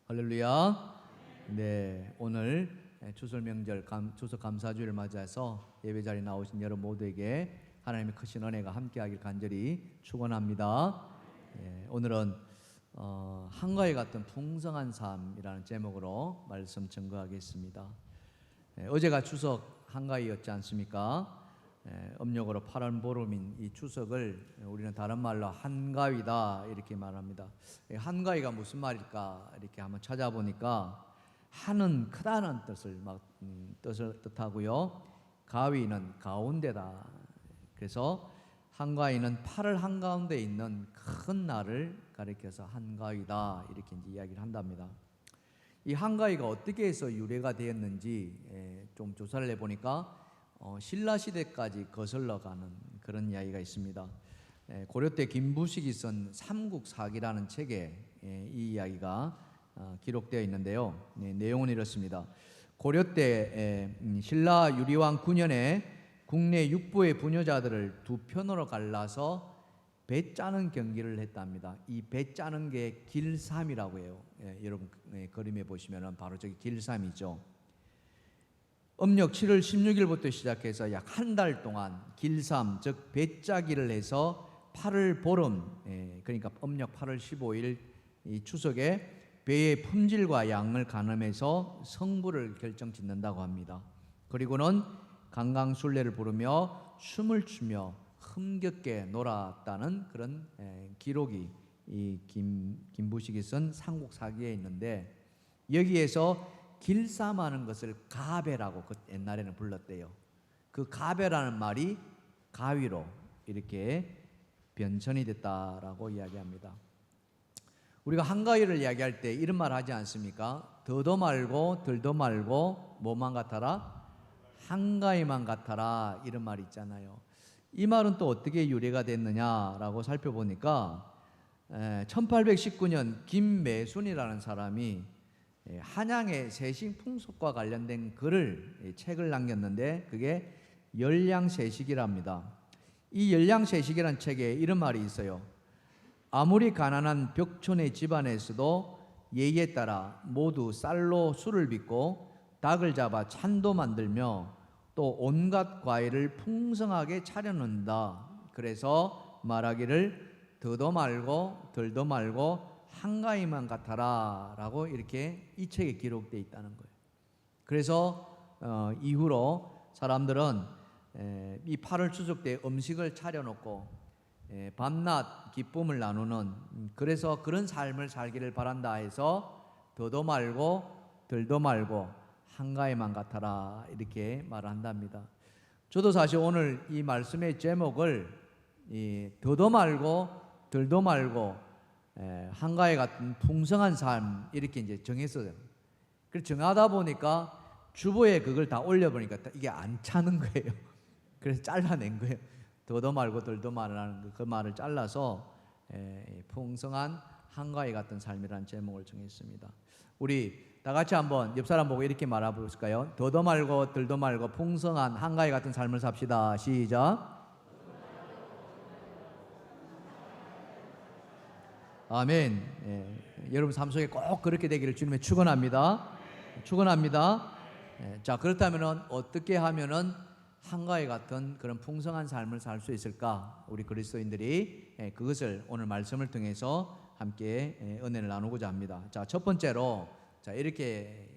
할렐루야. 네, 오늘 추석 명절 추석 감사주일을 맞아서 예배 자리에 나오신 여러분 모두에게 하나님의 크신 은혜가 함께하길 간절히 축원합니다. 오늘은 한가위 같은 풍성한 삶이라는 제목으로 말씀 증거하겠습니다. 어제가 추석 한가위였지 않습니까? 음력으로 8월 보름인 이 추석을 우리는 다른 말로 한가위다 이렇게 말합니다. 한가위가 무슨 말일까 이렇게 한번 찾아보니까 한은 크다는 뜻을 뜻하고요. 가위는 가운데다. 그래서 한가위는 8월 한가운데 있는 큰 날을 가리켜서 한가위다 이렇게 이제 이야기를 한답니다. 이 한가위가 어떻게 해서 유래가 되었는지 좀 조사를 해보니까 신라 시대까지 거슬러 가는 그런 이야기가 있습니다. 고려 때 김부식이 쓴 삼국사기라는 책에 이 이야기가 기록되어 있는데요. 내용은 이렇습니다. 고려 때 신라 유리왕 9년에 국내 육부의 부녀자들을 두 편으로 갈라서 배 짜는 경기를 했답니다. 이 배 짜는 게 길삼이라고 해요. 여러분 그림에 보시면 바로 저기 길삼이죠. 음력 7월 16일부터 시작해서 약 한 달 동안 길삼 즉 배짜기를 해서 8월 보름 그러니까 음력 8월 15일 이 추석에 배의 품질과 양을 가늠해서 성부를 결정짓는다고 합니다. 그리고는 강강술래를 부르며 춤을 추며 흥겹게 놀았다는 그런 기록이 이 김부식이 쓴 삼국사기에 있는데 여기에서 길삼하는 것을 가배라고 옛날에는 불렀대요. 그 가배라는 말이 가위로 이렇게 변천이 됐다라고 이야기합니다. 우리가 한가위를 이야기할 때 이런 말 하지 않습니까? 더도 말고 덜도 말고 뭐만 같아라? 한가위만 같아라 이런 말이 있잖아요. 이 말은 또 어떻게 유래가 됐느냐라고 살펴보니까 1819년 김매순이라는 사람이 한양의 세식 풍속과 관련된 책을 남겼는데 그게 열량세식이랍니다. 이 열량세식이라는 책에 이런 말이 있어요. 아무리 가난한 벽촌의 집안에서도 예의에 따라 모두 쌀로 술을 빚고 닭을 잡아 찬도 만들며 또 온갖 과일을 풍성하게 차려놓는다. 그래서 말하기를 더도 말고 덜도 말고 한가위만 같아라 라고 이렇게 이 책에 기록되어 있다는 거예요. 그래서 이후로 사람들은 이 8월 추석 때 음식을 차려놓고 밤낮 기쁨을 나누는 그래서 그런 삶을 살기를 바란다 해서 더도 말고 덜도 말고 한가위만 같아라 이렇게 말을 한답니다. 저도 사실 오늘 이 말씀의 제목을 더도 말고 덜도 말고 한가위 같은 풍성한 삶 이렇게 이제 정했어요. 그래서 정하다 보니까 주보에 그걸 다 올려보니까 이게 안 차는 거예요. 그래서 잘라낸 거예요. 더도 말고 덜도 말라는 그 말을 잘라서 풍성한 한가위 같은 삶이라는 제목을 정했습니다. 우리 다 같이 한번 옆 사람 보고 이렇게 말해볼까요? 더도 말고 덜도 말고 풍성한 한가위 같은 삶을 삽시다. 시작. 아멘. 여러분 삶 속에 꼭 그렇게 되기를 주님의 축원합니다. 축원합니다. 자, 그렇다면은 어떻게 하면은 한가위 같은 그런 풍성한 삶을 살 수 있을까? 우리 그리스도인들이 그것을 오늘 말씀을 통해서 함께 은혜를 나누고자 합니다. 자, 첫 번째로 자 이렇게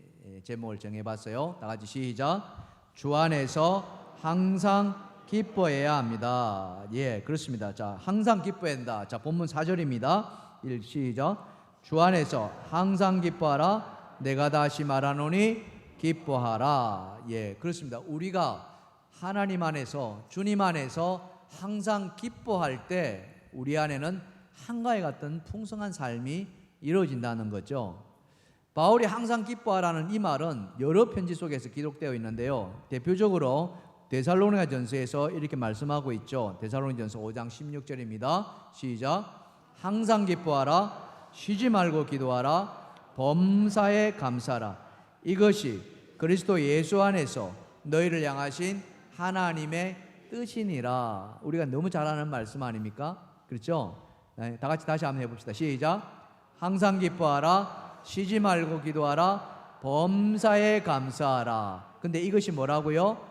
제목을 정해봤어요. 다 같이 시작. 주 안에서 항상 기뻐해야 합니다. 예, 그렇습니다. 자, 항상 기뻐해야 한다. 자, 본문 4절입니다. 시작. 주 안에서 항상 기뻐하라. 내가 다시 말하노니 기뻐하라. 예, 그렇습니다. 우리가 하나님 안에서 주님 안에서 항상 기뻐할 때 우리 안에는 한가위 같은 풍성한 삶이 이루어진다는 거죠. 바울이 항상 기뻐하라는 이 말은 여러 편지 속에서 기록되어 있는데요. 대표적으로 데살로니가전서에서 이렇게 말씀하고 있죠. 데살로니가전서 5장 16절입니다. 시작. 항상 기뻐하라. 쉬지 말고 기도하라. 범사에 감사하라. 이것이 그리스도 예수 안에서 너희를 향하신 하나님의 뜻이니라. 우리가 너무 잘 아는 말씀 아닙니까? 그렇죠? 다 같이 다시 한번 해봅시다. 시작. 항상 기뻐하라. 쉬지 말고 기도하라. 범사에 감사하라. 근데 이것이 뭐라고요?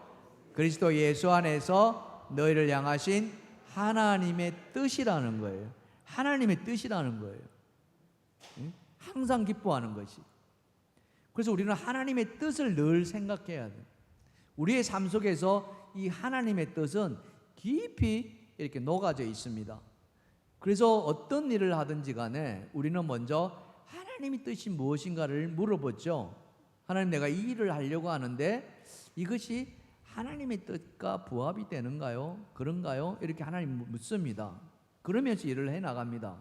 그리스도 예수 안에서 너희를 향하신 하나님의 뜻이라는 거예요. 하나님의 뜻이라는 거예요. 항상 기뻐하는 것이. 그래서 우리는 하나님의 뜻을 늘 생각해야 돼요. 우리의 삶 속에서 이 하나님의 뜻은 깊이 이렇게 녹아져 있습니다. 그래서 어떤 일을 하든지 간에 우리는 먼저 하나님의 뜻이 무엇인가를 물어보죠. 하나님, 내가 이 일을 하려고 하는데 이것이 하나님의 뜻과 부합이 되는가요? 그런가요? 이렇게 하나님 묻습니다. 그러면서 일을 해나갑니다.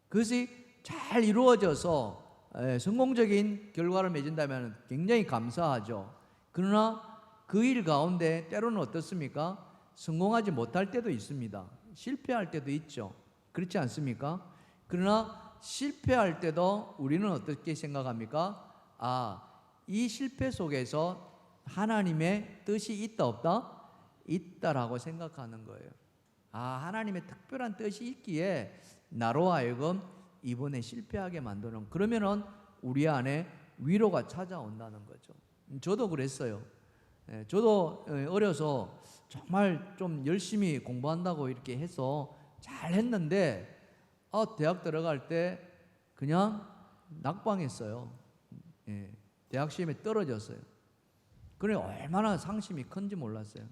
그것이 잘 이루어져서 성공적인 결과를 맺은다면 굉장히 감사하죠. 그러나 그 일 가운데 때로는 어떻습니까? 성공하지 못할 때도 있습니다. 실패할 때도 있죠. 그렇지 않습니까? 그러나 실패할 때도 우리는 어떻게 생각합니까? 이 실패 속에서 하나님의 뜻이 있다 없다? 있다라고 생각하는 거예요. 하나님의 특별한 뜻이 있기에 나로 하여금 이번에 실패하게 만드는, 그러면은 우리 안에 위로가 찾아온다는 거죠. 저도 그랬어요. 저도 어려서 정말 좀 열심히 공부한다고 이렇게 해서 잘 했는데 대학 들어갈 때 그냥 낙방했어요. 대학 시험에 떨어졌어요. 그래 얼마나 상심이 큰지 몰랐어요.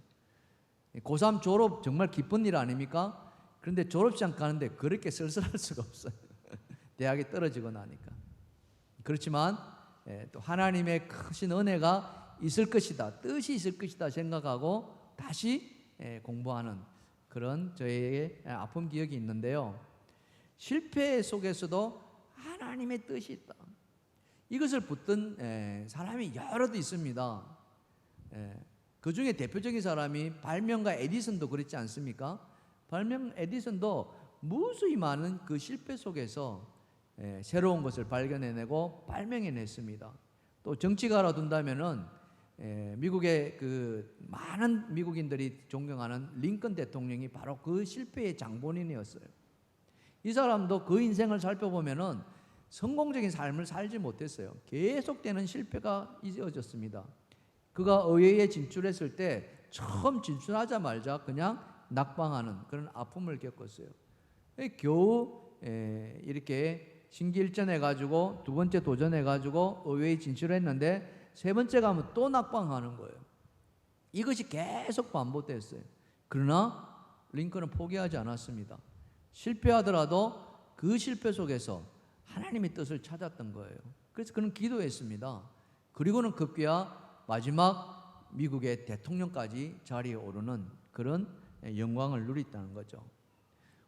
고3 졸업 정말 기쁜 일 아닙니까? 그런데 졸업장 가는데 그렇게 쓸쓸할 수가 없어요. 대학에 떨어지고 나니까. 그렇지만 또 하나님의 크신 은혜가 있을 것이다, 뜻이 있을 것이다 생각하고 다시 공부하는 그런 저의 아픈 기억이 있는데요. 실패 속에서도 하나님의 뜻이 있다, 이것을 붙든 사람이 여럿 있습니다. 그 중에 대표적인 사람이 발명가 에디슨도 그렇지 않습니까? 발명 에디슨도 무수히 많은 그 실패 속에서 새로운 것을 발견해내고 발명해냈습니다. 또 정치가로 둔다면은 미국의 그 많은 미국인들이 존경하는 링컨 대통령이 바로 그 실패의 장본인이었어요. 이 사람도 그 인생을 살펴보면은 성공적인 삶을 살지 못했어요. 계속되는 실패가 이어졌습니다. 그가 의회에 진출했을 때 처음 진출하자마자 그냥 낙방하는 그런 아픔을 겪었어요. 겨우 이렇게 신기일전해가지고 두 번째 도전해가지고 의회에 진출했는데 세 번째 가면 또 낙방하는 거예요. 이것이 계속 반복됐어요. 그러나 링컨은 포기하지 않았습니다. 실패하더라도 그 실패 속에서 하나님의 뜻을 찾았던 거예요. 그래서 그는 기도했습니다. 그리고는 급기야 마지막 미국의 대통령까지 자리에 오르는 그런 영광을 누렸다는 거죠.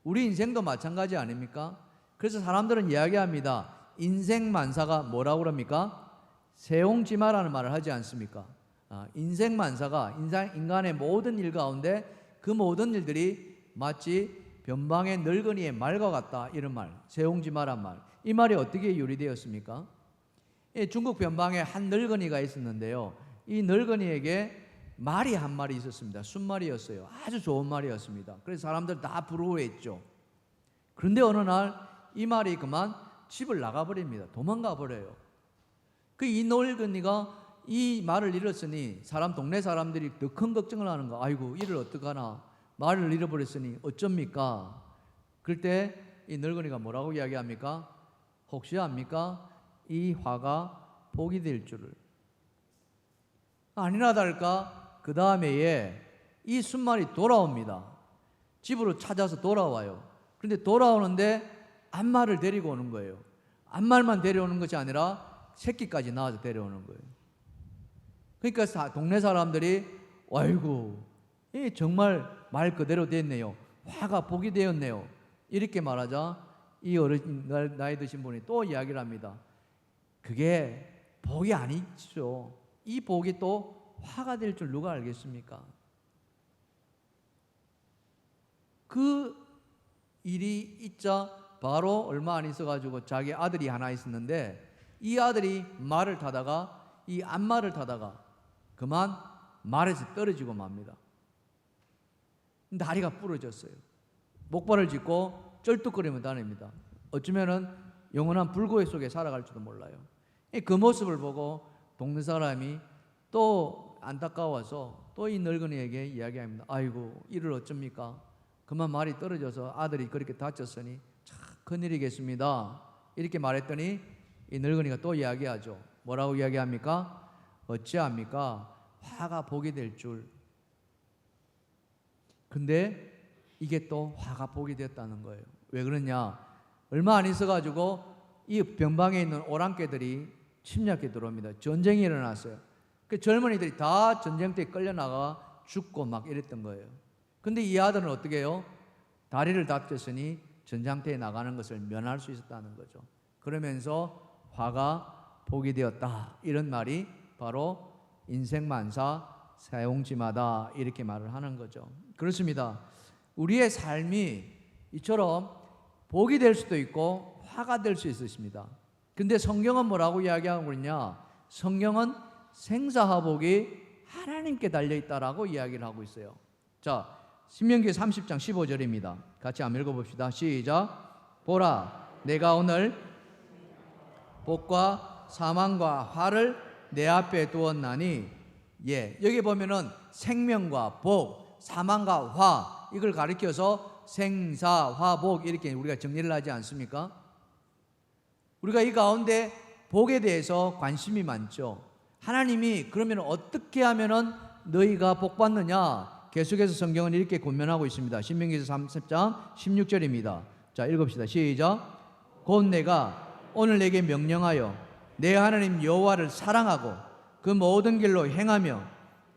우리 인생도 마찬가지 아닙니까? 그래서 사람들은 이야기합니다. 인생 만사가 뭐라고 그럽니까? 세옹지마라는 말을 하지 않습니까? 인생 만사가 인간의 모든 일 가운데 그 모든 일들이 마치 변방의 늙은이의 말과 같다, 이런 말, 세옹지마란 말. 이 말이 어떻게 유래되었습니까? 중국 변방에 한 늙은이가 있었는데요. 이 늙은이에게 말이 한 마리 있었습니다. 순말이었어요. 아주 좋은 말이었습니다. 그래서 사람들 다 부러워했죠. 그런데 어느 날 이 말이 그만 집을 나가버립니다. 도망가 버려요. 이 늙은이가 이 말을 잃었으니 동네 사람들이 더 큰 걱정을 하는 거. 아이고, 이를 어떡하나, 말을 잃어버렸으니 어쩝니까? 그럴 때 이 늙은이가 뭐라고 이야기합니까? 혹시 압니까? 이 화가 복이 될 줄을. 아니나 다를까 그 다음에 이 순말이 돌아옵니다. 집으로 찾아서 돌아와요. 그런데 돌아오는데 암말을 데리고 오는 거예요. 암말만 데려오는 것이 아니라 새끼까지 낳아서 데려오는 거예요. 그러니까 동네 사람들이 아이고, 정말 말 그대로 됐네요. 화가 복이 되었네요. 이렇게 말하자 이 어르신, 나이 드신 분이 또 이야기를 합니다. 그게 복이 아니죠. 이 복이 또 화가 될 줄 누가 알겠습니까? 그 일이 있자 바로 얼마 안 있어가지고 자기 아들이 하나 있었는데 이 아들이 말을 타다가 이 암말을 타다가 그만 말에서 떨어지고 맙니다. 다리가 부러졌어요. 목발을 짚고 쩔뚝거리며 다닙니다. 어쩌면은 영원한 불고해 속에 살아갈지도 몰라요. 그 모습을 보고 동네 사람이 또 안타까워서 또 이 늙은이에게 이야기합니다. 아이고, 이를 어쩝니까? 그만 말이 떨어져서 아들이 그렇게 다쳤으니 참 큰일이겠습니다. 이렇게 말했더니 이 늙은이가 또 이야기하죠. 뭐라고 이야기합니까? 어찌합니까? 화가 복이 될 줄. 근데 이게 또 화가 복이 됐다는 거예요. 왜 그러냐? 얼마 안 있어가지고 이 병방에 있는 오랑캐들이 침략해 들어옵니다. 전쟁이 일어났어요. 그 젊은이들이 다 전쟁터에 끌려나가 죽고 막 이랬던 거예요. 근데 이 아들은 어떻게 해요? 다리를 다쳤으니 전장터에 나가는 것을 면할 수 있었다는 거죠. 그러면서 화가 복이 되었다. 이런 말이 바로 인생만사 사용지마다 이렇게 말을 하는 거죠. 그렇습니다. 우리의 삶이 이처럼 복이 될 수도 있고 화가 될 수 있습니다. 근데 성경은 뭐라고 이야기하고 있냐? 성경은 생사화복이 하나님께 달려있다라고 이야기를 하고 있어요. 자, 신명기 30장 15절입니다. 같이 한번 읽어봅시다. 시작. 보라, 내가 오늘 복과 사망과 화를 내 앞에 두었나니. 여기 보면은 생명과 복, 사망과 화, 이걸 가리켜서 생사화복 이렇게 우리가 정리를 하지 않습니까? 우리가 이 가운데 복에 대해서 관심이 많죠. 하나님이 그러면 어떻게 하면은 너희가 복 받느냐? 계속해서 성경은 이렇게 권면하고 있습니다. 신명기서 30장 16절입니다. 자, 읽읍시다. 시작. 곧 내가 오늘 내게 명령하여 내 하나님 여호와를 사랑하고 그 모든 길로 행하며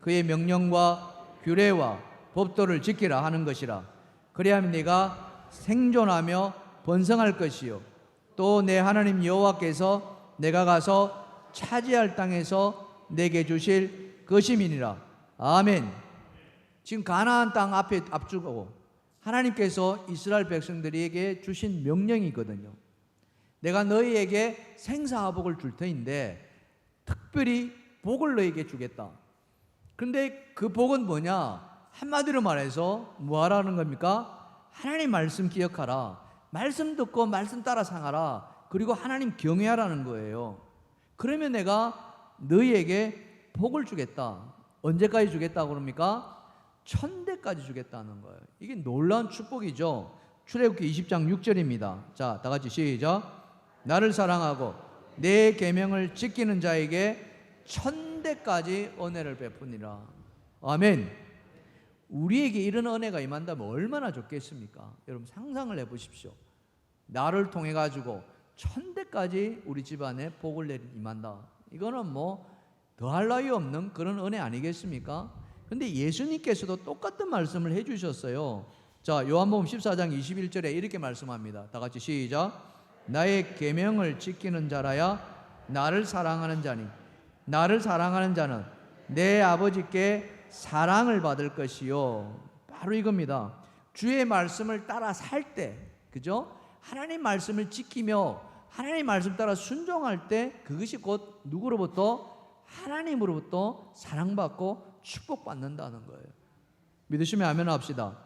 그의 명령과 규례와 법도를 지키라 하는 것이라. 그래야면 네가 생존하며 번성할 것이요 또 내 하나님 여호와께서 내가 가서 차지할 땅에서 내게 주실 것임이니라. 아멘. 지금 가나안 땅 앞에 앞두고 하나님께서 이스라엘 백성들에게 주신 명령이거든요. 내가 너희에게 생사화복을 줄 터인데 특별히 복을 너희에게 주겠다. 그런데 그 복은 뭐냐? 한마디로 말해서 뭐 하라는 겁니까? 하나님 말씀 기억하라. 말씀 듣고 말씀 따라 상하라. 그리고 하나님 경외하라는 거예요. 그러면 내가 너희에게 복을 주겠다. 언제까지 주겠다고 그럽니까? 천대까지 주겠다는 거예요. 이게 놀라운 축복이죠. 출애굽기 20장 6절입니다. 자, 다 같이 시작. 나를 사랑하고 내 계명을 지키는 자에게 천대까지 은혜를 베푸니라. 아멘. 우리에게 이런 은혜가 임한다면 얼마나 좋겠습니까? 여러분 상상을 해보십시오. 나를 통해 가지고 천대까지 우리 집안에 복을 임한다. 이거는 뭐 더할 나위 없는 그런 은혜 아니겠습니까? 근데 예수님께서도 똑같은 말씀을 해주셨어요. 자, 요한복음 14장 21절에 이렇게 말씀합니다. 다 같이 시작. 나의 계명을 지키는 자라야 나를 사랑하는 자니 나를 사랑하는 자는 내 아버지께 사랑을 받을 것이요. 바로 이겁니다. 주의 말씀을 따라 살 때, 그죠? 하나님 말씀을 지키며 하나님 말씀 따라 순종할 때 그것이 곧 누구로부터? 하나님으로부터 사랑받고 축복받는다는 거예요. 믿으시면 아멘 합시다.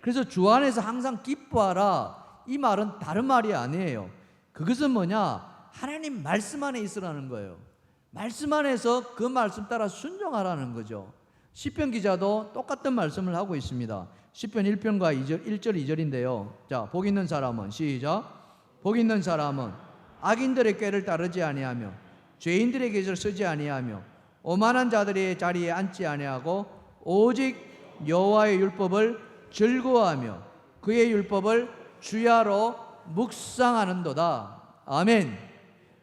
그래서 주 안에서 항상 기뻐하라. 이 말은 다른 말이 아니에요. 그것은 뭐냐? 하나님 말씀 안에 있으라는 거예요. 말씀 안에서 그 말씀 따라 순종하라는 거죠. 시편 기자도 똑같은 말씀을 하고 있습니다. 시편 1편과 1절 2절인데요. 자, 복 있는 사람은 시작. 복 있는 사람은 악인들의 꾀를 따르지 아니하며 죄인들의 길을 서지 아니하며 오만한 자들의 자리에 앉지 아니하고 오직 여호와의 율법을 즐거워하며 그의 율법을 주야로 묵상하는도다. 아멘.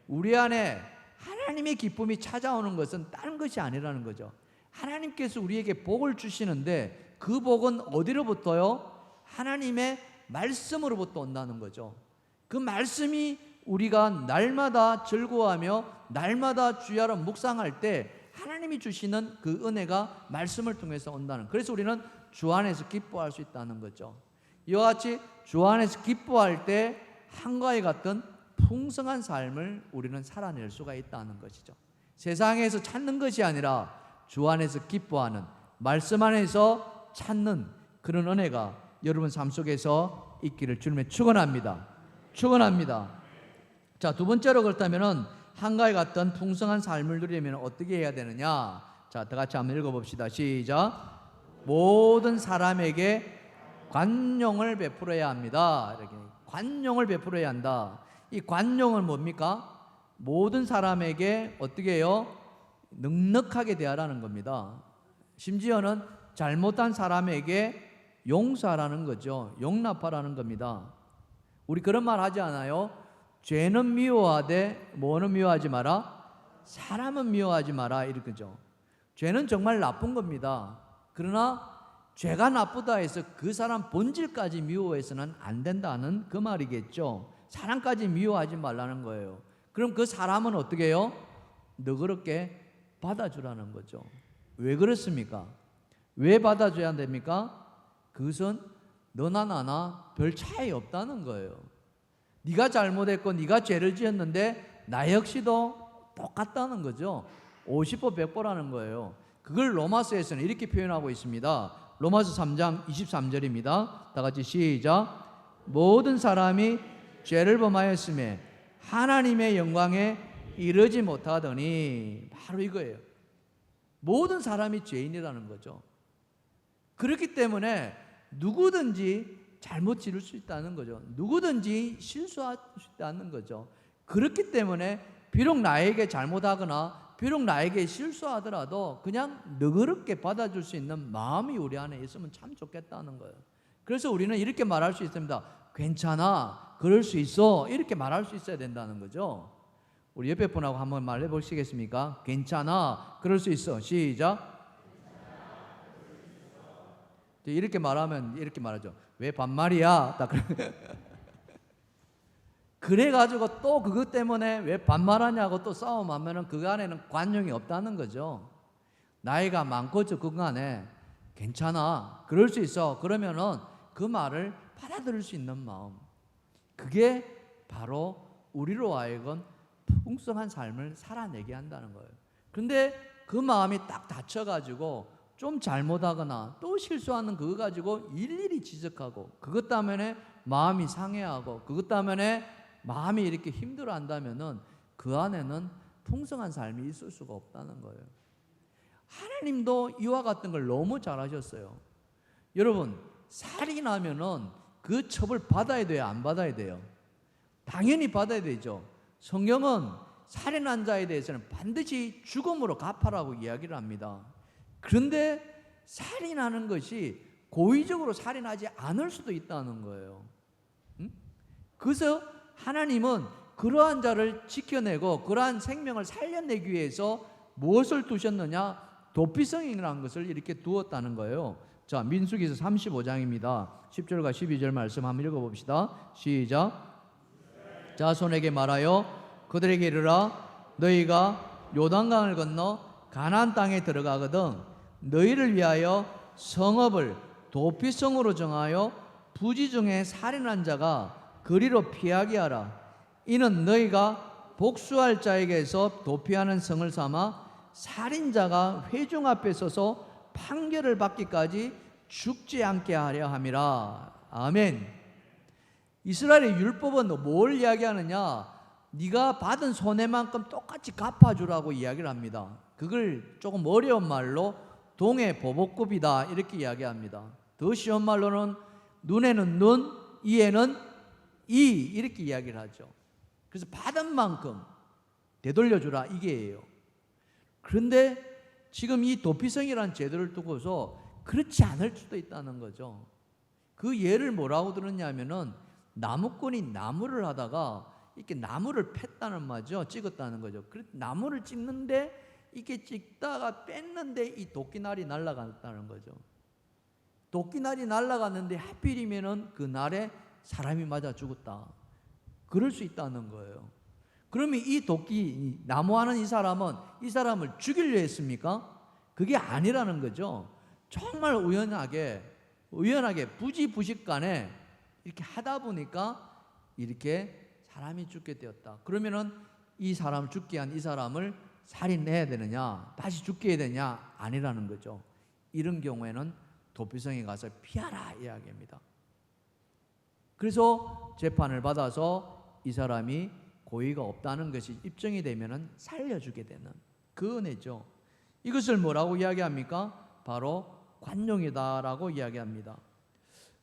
우리 안에 하나님의 기쁨이 찾아오는 것은 다른 것이 아니라는 거죠. 하나님께서 우리에게 복을 주시는데 그 복은 어디로부터요? 하나님의 말씀으로부터 온다는 거죠. 그 말씀이 우리가 날마다 즐거워하며 날마다 주야로 묵상할 때 하나님이 주시는 그 은혜가 말씀을 통해서 온다는, 그래서 우리는 주 안에서 기뻐할 수 있다는 거죠. 이와 같이 주 안에서 기뻐할 때 한가위 같은 풍성한 삶을 우리는 살아낼 수가 있다는 것이죠. 세상에서 찾는 것이 아니라 주 안에서 기뻐하는, 말씀 안에서 찾는 그런 은혜가 여러분 삶 속에서 있기를 주님의 축원합니다. 축원합니다. 자, 두 번째로 그렇다면은 한가위 같은 풍성한 삶을 누리려면 어떻게 해야 되느냐? 자, 다 같이 한번 읽어봅시다. 시작. 모든 사람에게 관용을 베풀어야 합니다. 이렇게 관용을 베풀어야 한다. 이 관용은 뭡니까? 모든 사람에게 어떻게 해요? 넉넉하게 대하라는 겁니다. 심지어는 잘못한 사람에게 용서하라는 거죠. 용납하라는 겁니다. 우리 그런 말 하지 않아요? 죄는 미워하되 뭐는 미워하지 마라? 사람은 미워하지 마라. 이렇게죠. 죄는 정말 나쁜 겁니다. 그러나 죄가 나쁘다 해서 그 사람 본질까지 미워해서는 안 된다는 그 말이겠죠. 사람까지 미워하지 말라는 거예요. 그럼 그 사람은 어떻게 해요? 너그럽게 받아주라는 거죠. 왜 그렇습니까? 왜 받아줘야 됩니까? 그것은 너나 나나 별 차이 없다는 거예요. 네가 잘못했고 네가 죄를 지었는데 나 역시도 똑같다는 거죠. 50보 100보라는 거예요. 그걸 로마서에서는 이렇게 표현하고 있습니다. 로마서 3장 23절입니다. 다 같이 시작. 모든 사람이 죄를 범하였음에 하나님의 영광에 이르지 못하더니, 바로 이거예요. 모든 사람이 죄인이라는 거죠. 그렇기 때문에 누구든지 잘못 지을 수 있다는 거죠. 누구든지 실수할 수 있다는 거죠. 그렇기 때문에 비록 나에게 잘못하거나 비록 나에게 실수하더라도 그냥 너그럽게 받아줄 수 있는 마음이 우리 안에 있으면 참 좋겠다는 거예요. 그래서 우리는 이렇게 말할 수 있습니다. 괜찮아, 그럴 수 있어, 이렇게 말할 수 있어야 된다는 거죠. 우리 옆에 분하고 한번 말해 보시겠습니까? 괜찮아, 그럴 수 있어. 시작. 이렇게 말하면 이렇게 말하죠. 왜 반말이야? 딱 그래가지고 또 그것 때문에 왜 반말하냐고 또 싸움하면은 그 안에는 관용이 없다는 거죠. 나이가 많고 적은 간에 괜찮아, 그럴 수 있어, 그러면은 그 말을 받아들일 수 있는 마음, 그게 바로 우리로 하여금 풍성한 삶을 살아내게 한다는 거예요. 그런데 그 마음이 딱 닫혀가지고 좀 잘못하거나 또 실수하는 그거 가지고 일일이 지적하고 그것 때문에 마음이 상해하고 그것 때문에 마음이 이렇게 힘들어한다면은 그 안에는 풍성한 삶이 있을 수가 없다는 거예요. 하나님도 이와 같은 걸 너무 잘하셨어요. 여러분, 살이 나면은 그 처벌 받아야 돼요, 안 받아야 돼요? 당연히 받아야 되죠. 성경은 살인한 자에 대해서는 반드시 죽음으로 갚아라고 이야기를 합니다. 그런데 살인하는 것이 고의적으로 살인하지 않을 수도 있다는 거예요. 그래서 하나님은 그러한 자를 지켜내고 그러한 생명을 살려내기 위해서 무엇을 두셨느냐? 도피성이라는 것을 이렇게 두었다는 거예요. 자, 민수기서 35장입니다. 10절과 12절 말씀 한번 읽어봅시다. 시작. 자손에게 말하여 그들에게 이르라. 너희가 요단강을 건너 가나안 땅에 들어가거든 너희를 위하여 성읍을 도피성으로 정하여 부지 중에 살인한 자가 그리로 피하게 하라. 이는 너희가 복수할 자에게서 도피하는 성을 삼아 살인자가 회중 앞에 서서 판결을 받기까지 죽지 않게 하려 함이라. 아멘. 이스라엘의 율법은 뭘 이야기하느냐? 네가 받은 손해만큼 똑같이 갚아주라고 이야기를 합니다. 그걸 조금 어려운 말로 동해 보복급이다 이렇게 이야기합니다. 더 쉬운 말로는 눈에는 눈, 이에는 이 이렇게 이야기를 하죠. 그래서 받은 만큼 되돌려주라 이게예요. 그런데 지금 이 도피성이라는 제도를 두고서 그렇지 않을 수도 있다는 거죠. 그 예를 뭐라고 들었냐면은 나무꾼이 나무를 하다가 이렇게 나무를 팼다는 말이죠. 찍었다는 거죠. 나무를 찍는데 이렇게 찍다가 뺐는데 이 도끼날이 날아갔다는 거죠. 도끼날이 날아갔는데 하필이면은 그 날에 사람이 맞아 죽었다. 그럴 수 있다는 거예요. 그러면 이 도끼 나무하는 이 사람을 죽이려 했습니까? 그게 아니라는 거죠. 정말 우연하게 부지부식간에 이렇게 하다 보니까 이렇게 사람이 죽게 되었다. 그러면은 이 사람 죽게 한 이 사람을 살인해야 되느냐, 다시 죽게 해야 되느냐? 아니라는 거죠. 이런 경우에는 도피성에 가서 피하라 이야기입니다. 그래서 재판을 받아서 이 사람이 고의가 없다는 것이 입증이 되면은 살려주게 되는 그 은혜죠. 이것을 뭐라고 이야기합니까? 바로 관용이다라고 이야기합니다.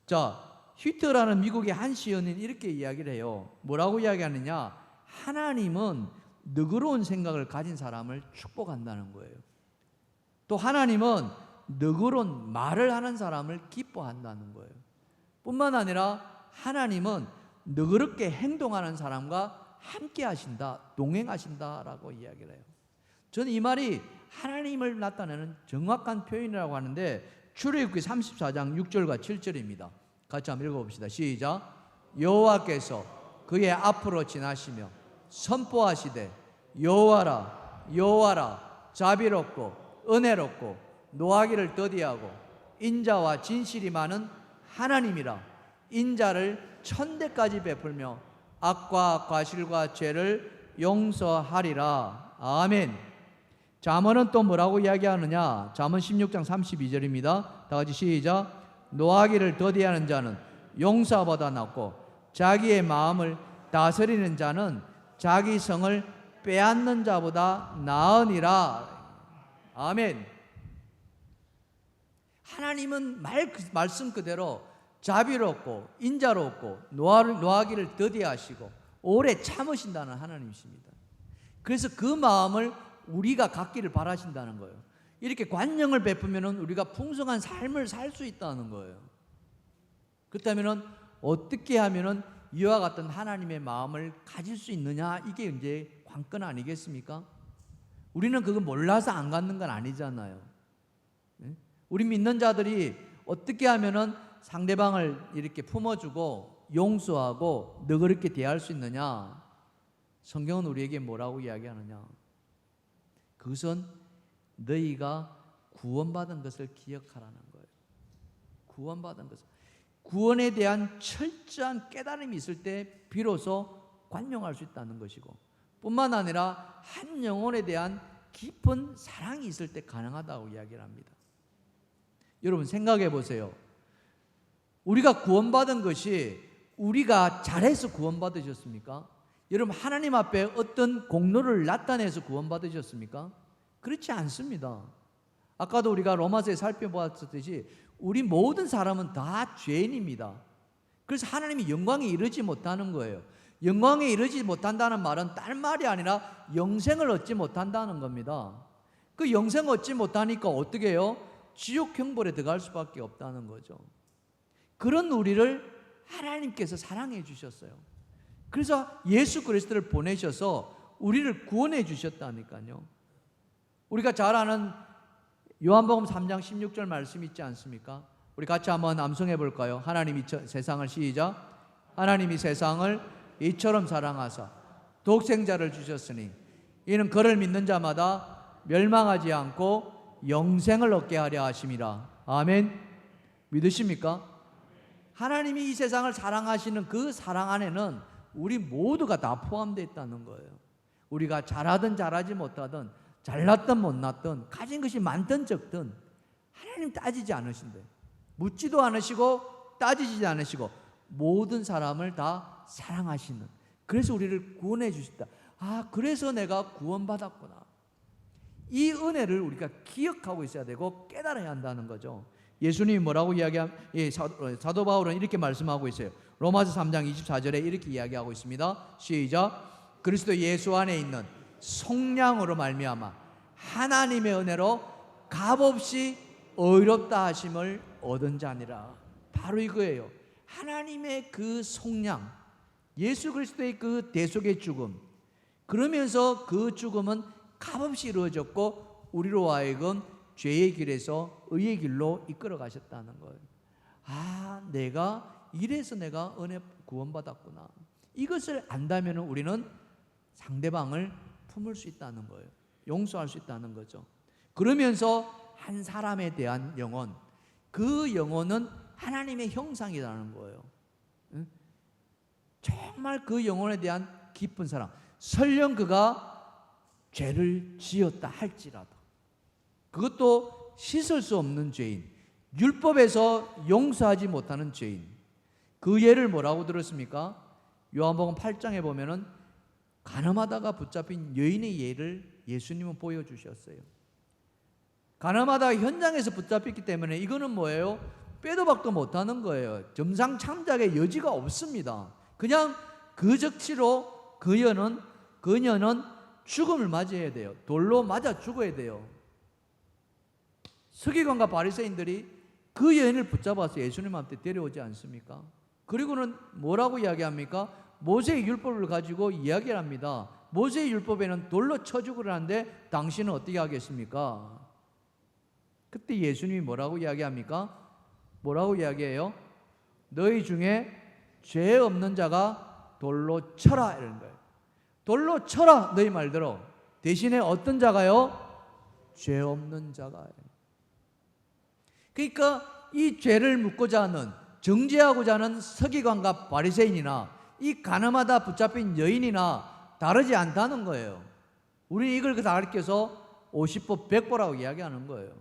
자, 히트라는 미국의 한 시인은 이렇게 이야기를 해요. 뭐라고 이야기하느냐? 하나님은 너그러운 생각을 가진 사람을 축복한다는 거예요. 또 하나님은 너그러운 말을 하는 사람을 기뻐한다는 거예요. 뿐만 아니라 하나님은 너그럽게 행동하는 사람과 함께 하신다, 동행하신다라고 이야기를 해요. 저는 이 말이 하나님을 나타내는 정확한 표현이라고 하는데 출애굽기 34장 6절과 7절입니다. 같이 한번 읽어봅시다. 시작. 여호와께서 그의 앞으로 지나시며 선포하시되 여호와라 여호와라 자비롭고 은혜롭고 노하기를 더디하고 인자와 진실이 많은 하나님이라. 인자를 천대까지 베풀며 악과 과실과 죄를 용서하리라. 아멘. 잠언은 또 뭐라고 이야기하느냐? 잠언 16장 32절입니다. 다 같이 시작. 노하기를 더디하는 자는 용사보다 낫고 자기의 마음을 다스리는 자는 자기 성을 빼앗는 자보다 나으니라. 아멘. 하나님은 말씀 그대로 자비롭고 인자롭고 노하기를 더디하시고 오래 참으신다는 하나님이십니다. 그래서 그 마음을 우리가 갖기를 바라신다는 거예요. 이렇게 관용을 베푸면 우리가 풍성한 삶을 살 수 있다는 거예요. 그렇다면 어떻게 하면 이와 같은 하나님의 마음을 가질 수 있느냐? 이게 이제 관건 아니겠습니까? 우리는 그거 몰라서 안 갖는 건 아니잖아요. 우리 믿는 자들이 어떻게 하면 상대방을 이렇게 품어주고 용서하고 너그럽게 대할 수 있느냐? 성경은 우리에게 뭐라고 이야기하느냐? 그것은 너희가 구원받은 것을 기억하라는 거예요. 구원받은 것을. 구원에 대한 철저한 깨달음이 있을 때 비로소 관용할 수 있다는 것이고, 뿐만 아니라 한 영혼에 대한 깊은 사랑이 있을 때 가능하다고 이야기를 합니다. 여러분 생각해 보세요. 우리가 구원받은 것이 우리가 잘해서 구원받으셨습니까? 여러분 하나님 앞에 어떤 공로를 나타내서 구원받으셨습니까? 그렇지 않습니다. 아까도 우리가 로마서에 살펴보았듯이 우리 모든 사람은 다 죄인입니다. 그래서 하나님이 영광에 이르지 못하는 거예요. 영광에 이르지 못한다는 말은 다른 말이 아니라 영생을 얻지 못한다는 겁니다. 그 영생 얻지 못하니까 어떻게 해요? 지옥 형벌에 들어갈 수밖에 없다는 거죠. 그런 우리를 하나님께서 사랑해 주셨어요. 그래서 예수 그리스도를 보내셔서 우리를 구원해 주셨다니까요. 우리가 잘 아는 요한복음 3장 16절 말씀 있지 않습니까? 우리 같이 한번 암송해 볼까요? 하나님이 세상을 시작. 하나님이 세상을 이처럼 사랑하사 독생자를 주셨으니 이는 그를 믿는 자마다 멸망하지 않고 영생을 얻게 하려 하심이라. 아멘. 믿으십니까? 하나님이 이 세상을 사랑하시는 그 사랑 안에는 우리 모두가 다 포함되어 있다는 거예요. 우리가 잘하든 잘하지 못하든 잘났든 못났든 가진 것이 많든 적든 하나님 따지지 않으신대. 묻지도 않으시고 따지지 않으시고 모든 사람을 다 사랑하시는, 그래서 우리를 구원해 주셨다. 아, 그래서 내가 구원받았구나. 이 은혜를 우리가 기억하고 있어야 되고 깨달아야 한다는 거죠. 예수님이 뭐라고 사도 바울은 이렇게 말씀하고 있어요. 로마서 3장 24절에 이렇게 이야기하고 있습니다. 시작. 그리스도 예수 안에 있는 속량으로 말미암아 하나님의 은혜로 값없이 의롭다 하심을 얻은 자니라. 바로 이거예요. 하나님의 그 속량, 예수 그리스도의 그 대속의 죽음, 그러면서 그 죽음은 값없이 이루어졌고 우리로 하여금 죄의 길에서 의의 길로 이끌어 가셨다는 거예요. 아, 이래서 내가 은혜 구원받았구나. 이것을 안다면 우리는 상대방을 품을 수 있다는 거예요. 용서할 수 있다는 거죠. 그러면서 한 사람에 대한 영혼, 그 영혼은 하나님의 형상이라는 거예요. 정말 그 영혼에 대한 깊은 사랑. 설령 그가 죄를 지었다 할지라도, 그것도 씻을 수 없는 죄인, 율법에서 용서하지 못하는 죄인, 그 예를 뭐라고 들었습니까? 요한복음 8장에 보면은 가늠하다가 붙잡힌 여인의 예를 예수님은 보여주셨어요. 가늠하다가 현장에서 붙잡혔기 때문에 이거는 뭐예요? 빼도 박도 못하는 거예요. 점상 참작의 여지가 없습니다. 그냥 그 적치로 그녀는 죽음을 맞이해야 돼요. 돌로 맞아 죽어야 돼요. 서기관과 바리새인들이 그 여인을 붙잡아서 예수님한테 데려오지 않습니까? 그리고는 뭐라고 이야기합니까? 모세의 율법을 가지고 이야기를 합니다. 모세의 율법에는 돌로 쳐 죽으라는데 당신은 어떻게 하겠습니까? 그때 예수님이 뭐라고 이야기합니까? 뭐라고 이야기해요? 너희 중에 죄 없는 자가 돌로 쳐라 이런 거예요. 돌로 쳐라 너희 말대로. 대신에 어떤 자가요? 죄 없는 자가. 그러니까 이 죄를 묻고자 하는, 정죄하고자 하는 서기관과 바리새인이나 이 가늠하다 붙잡힌 여인이나 다르지 않다는 거예요. 우리는 이걸 가르쳐서 50보 100보라고 이야기하는 거예요.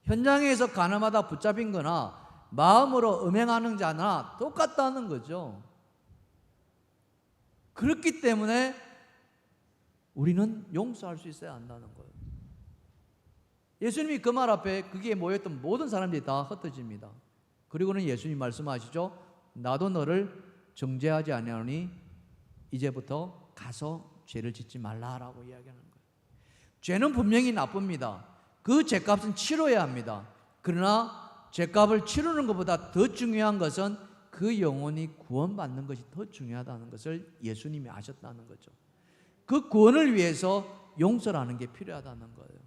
현장에서 가늠하다 붙잡힌 거나 마음으로 음행하는 자나 똑같다는 거죠. 그렇기 때문에 우리는 용서할 수 있어야 한다는 거예요. 예수님이 그 말 앞에 거기에 모였던 모든 사람들이 다 흩어집니다. 그리고는 예수님 말씀하시죠. 나도 너를 정죄하지 아니하노니 이제부터 가서 죄를 짓지 말라라고 이야기하는 거예요. 죄는 분명히 나쁩니다. 그 죄값은 치러야 합니다. 그러나 죄값을 치르는 것보다 더 중요한 것은 그 영혼이 구원받는 것이 더 중요하다는 것을 예수님이 아셨다는 거죠. 그 구원을 위해서 용서라는 게 필요하다는 거예요.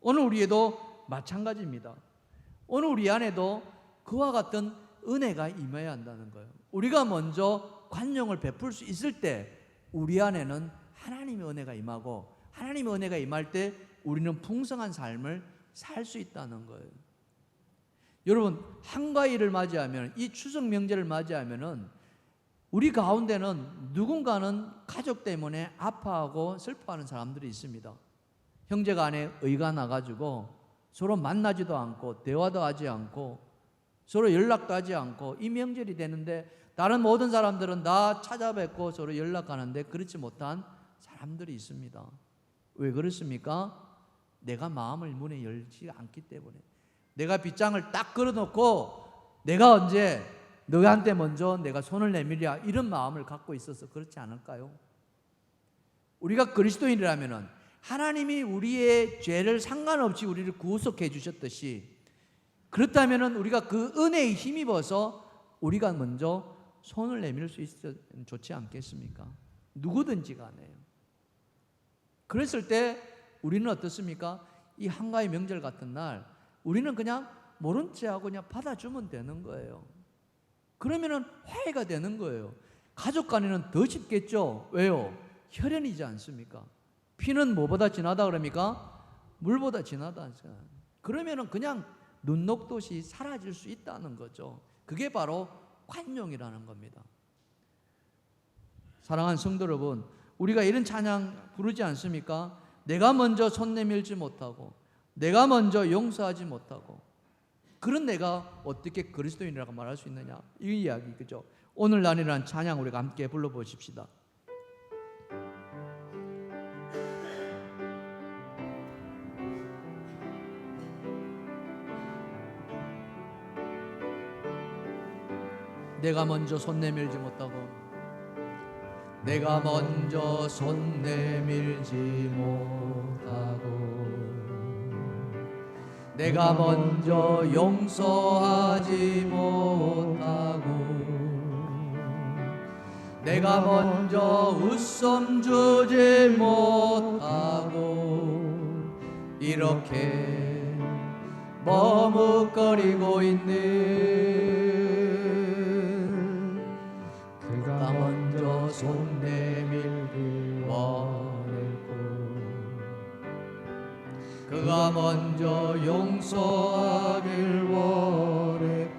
오늘 우리에도 마찬가지입니다. 오늘 우리 안에도 그와 같은 은혜가 임해야 한다는 거예요. 우리가 먼저 관용을 베풀 수 있을 때 우리 안에는 하나님의 은혜가 임하고, 하나님의 은혜가 임할 때 우리는 풍성한 삶을 살 수 있다는 거예요. 여러분, 한가위를 맞이하면, 이 추석 명절을 맞이하면은 우리 가운데는 누군가는 가족 때문에 아파하고 슬퍼하는 사람들이 있습니다. 형제 간에 의가 나가지고 서로 만나지도 않고 대화도 하지 않고 서로 연락도 하지 않고 이 명절이 되는데 다른 모든 사람들은 다 찾아뵙고 서로 연락하는데 그렇지 못한 사람들이 있습니다. 왜 그렇습니까? 내가 마음을 문에 열지 않기 때문에. 내가 빗장을 딱 걸어놓고 내가 언제 너한테 먼저 내가 손을 내밀랴 이런 마음을 갖고 있어서 그렇지 않을까요? 우리가 그리스도인이라면 하나님이 우리의 죄를 상관없이 우리를 구속해 주셨듯이, 그렇다면 우리가 그 은혜에 힘입어서 우리가 먼저 손을 내밀 수 있으면 좋지 않겠습니까? 누구든지 간에요. 그랬을 때 우리는 어떻습니까? 이 한가위 명절 같은 날 우리는 그냥 모른 체하고 그냥 받아주면 되는 거예요. 그러면은 화해가 되는 거예요. 가족 간에는 더 쉽겠죠. 왜요? 혈연이지 않습니까? 피는 뭐보다 진하다 그럽니까? 물보다 진하다. 그러면은 그냥 눈 녹듯이 사라질 수 있다는 거죠. 그게 바로 관용이라는 겁니다. 사랑하는 성도 여러분, 우리가 이런 찬양 부르지 않습니까? 내가 먼저 손 내밀지 못하고 내가 먼저 용서하지 못하고 그런 내가 어떻게 그리스도인이라고 말할 수 있느냐, 이 이야기, 그죠? 오늘 날이라는 찬양 우리가 함께 불러보십시다. 내가 먼저 손 내밀지 못하고 내가 먼저 손 내밀지 못하고 내가 먼저 용서하지 못하고 내가 먼저 웃음 주지 못하고 이렇게 머뭇거리고 있는 그가 먼저 손 내밀길 원했고 그가 먼저 용서하길 원했고